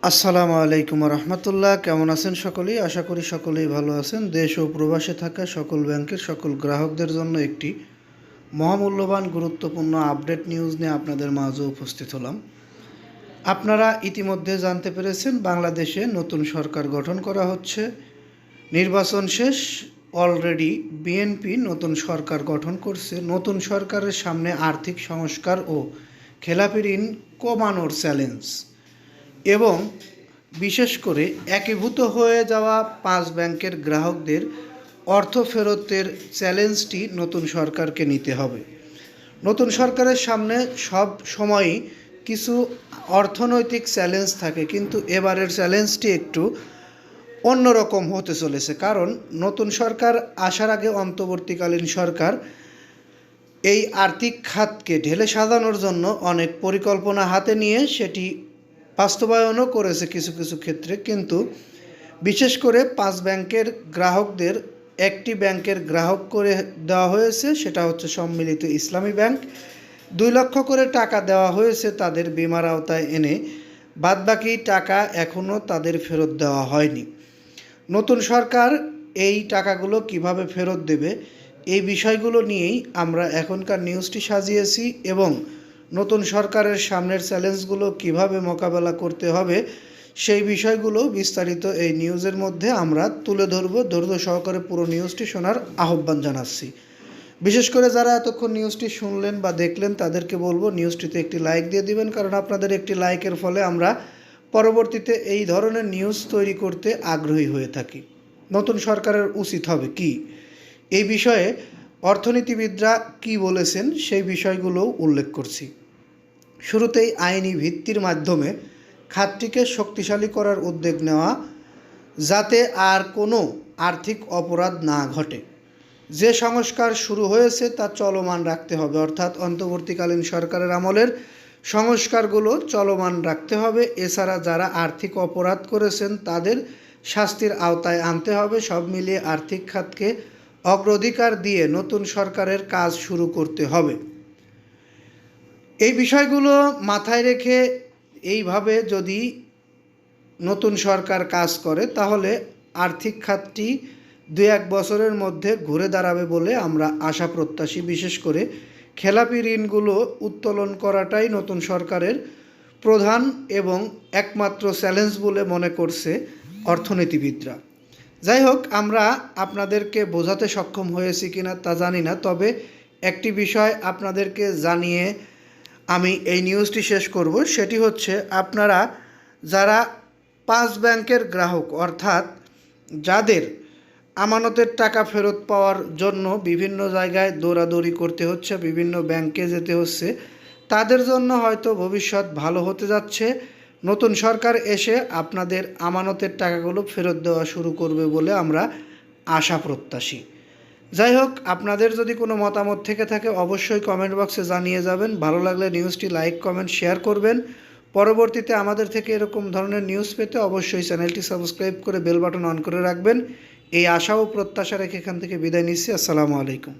আসসালামু আলাইকুম রহমতুল্লাহ। কেমন আছেন সকলেই? আশা করি সকলেই ভালো আছেন। দেশ ও প্রবাসে থাকা সকল ব্যাংকের সকল গ্রাহকদের জন্য একটি মহামূল্যবান গুরুত্বপূর্ণ আপডেট নিউজ নিয়ে আপনাদের মাঝে উপস্থিত হলাম। আপনারা ইতিমধ্যে জানতে পেরেছেন বাংলাদেশে নতুন সরকার গঠন করা হচ্ছে। নির্বাচন শেষ, অলরেডি বিএনপি নতুন সরকার গঠন করছে। নতুন সরকারের সামনে আর্থিক সংস্কার ও খেলাপি ঋণ কমানোর চ্যালেঞ্জ এবং বিশেষ করে একীভূত হয়ে যাওয়া 5 ব্যাংকের গ্রাহকদের অর্থ ফেরতের চ্যালেঞ্জটি নতুন সরকারকে নিতে হবে। নতুন সরকারের সামনে সব সময়ই কিছু অর্থনৈতিক চ্যালেঞ্জ থাকে, কিন্তু এবারের চ্যালেঞ্জটি একটু অন্যরকম হতে চলেছে। কারণ নতুন সরকার আসার আগে অন্তর্বর্তীকালীন সরকার এই আর্থিক খাতকে ঢেলে সাজানোর জন্য অনেক পরিকল্পনা হাতে নিয়ে সেটি বাস্তবায়নও করেছে কিছু কিছু ক্ষেত্রে। কিন্তু বিশেষ করে 5 ব্যাংকের গ্রাহকদের একটি ব্যাংকের গ্রাহক করে দেওয়া হয়েছে, সেটা হচ্ছে সম্মিলিত ইসলামী ব্যাংক। 2 লক্ষ করে টাকা দেওয়া হয়েছে তাদের বীমার আওতায় এনে, বাদবাকি টাকা এখনও তাদের ফেরত দেওয়া হয়নি। নতুন সরকার এই টাকাগুলো কিভাবে ফেরত দেবে, এই বিষয়গুলো নিয়েই আমরা এখনকার নিউজটি সাজিয়েছি এবং নতুন সরকারের সামনের চ্যালেঞ্জগুলো কিভাবে মোকাবেলা করতে হবে সেই বিষয়গুলো বিস্তারিত এই নিউজের মধ্যে আমরা তুলে ধরব। ধৈর্য সহকারে পুরো নিউজটি শোনার আহ্বান জানাচ্ছি। বিশেষ করে যারা এতক্ষণ নিউজটি শুনলেন বা দেখলেন তাদেরকে বলবো নিউজটিতে একটি লাইক দিয়ে দিবেন, কারণ আপনাদের একটি লাইকের ফলে আমরা পরবর্তীতে এই ধরনের নিউজ তৈরি করতে আগ্রহী হয়ে থাকি। নতুন সরকারের উচিত হবে কি, এই বিষয়ে অর্থনীতিবিদরা কি বলেছেন সেই বিষয়গুলোও উল্লেখ করছি। শুরুতেই আইনি ভিত্তির মাধ্যমে খাতটিকে শক্তিশালী করার উদ্যোগ নেওয়া, যাতে আর কোনো আর্থিক অপরাধ না ঘটে। যে সংস্কার শুরু হয়েছে তা চলমান রাখতে হবে, অর্থাৎ অন্তর্বর্তীকালীন সরকারের আমলের সংস্কারগুলো চলমান রাখতে হবে। এছাড়া যারা আর্থিক অপরাধ করেছেন তাদের শাস্তির আওতায় আনতে হবে। সব মিলিয়ে আর্থিক খাতকে অগ্রাধিকার দিয়ে নতুন সরকারের কাজ শুরু করতে হবে। এই বিষয়গুলো মাথায় রেখে এইভাবে যদি নতুন সরকার কাজ করে তাহলে আর্থিক খাতটি 2-1 বছরের মধ্যে ঘুরে দাঁড়াবে বলে আমরা আশা প্রত্যাশী। বিশেষ করে খেলাপি ঋণগুলো উত্তোলন করাটাই নতুন সরকারের প্রধান এবং একমাত্র চ্যালেঞ্জ বলে মনে করছে অর্থনীতিবিদরা। যাই হোক, আমরা আপনাদেরকে বোঝাতে সক্ষম হয়েছি কিনা তা জানি না, তবে একটি বিষয় আপনাদেরকে জানিয়ে আমি এই নিউজটি শেষ করব। সেটি হচ্ছে, আপনারা যারা 5 ব্যাংকের গ্রাহক, অর্থাৎ যাদের আমানতের টাকা ফেরত পাওয়ার জন্য বিভিন্ন জায়গায় দৌড়াদৌড়ি করতে হচ্ছে, বিভিন্ন ব্যাংকে যেতে হচ্ছে, তাদের জন্য হয়তো ভবিষ্যৎ ভালো হতে যাচ্ছে। নতুন সরকার এসে আপনাদের আমানতের টাকাগুলো ফেরত দেওয়া শুরু করবে বলে আমরা আশা প্রত্যাশী। যাই হোক, আপনাদের যদি কোনো মতামত থেকে থাকে অবশ্যই কমেন্ট বক্সে জানিয়ে যাবেন। ভালো লাগলে নিউজটি লাইক, কমেন্ট, শেয়ার করবেন। পরবর্তীতে আমাদের থেকে এরকম ধরনের নিউজ পেতে অবশ্যই চ্যানেলটি সাবস্ক্রাইব করে বেল বাটন অন করে রাখবেন। এই আশা ও প্রত্যাশা রেখে এখান থেকে বিদায় নিচ্ছি। আসসালামু আলাইকুম।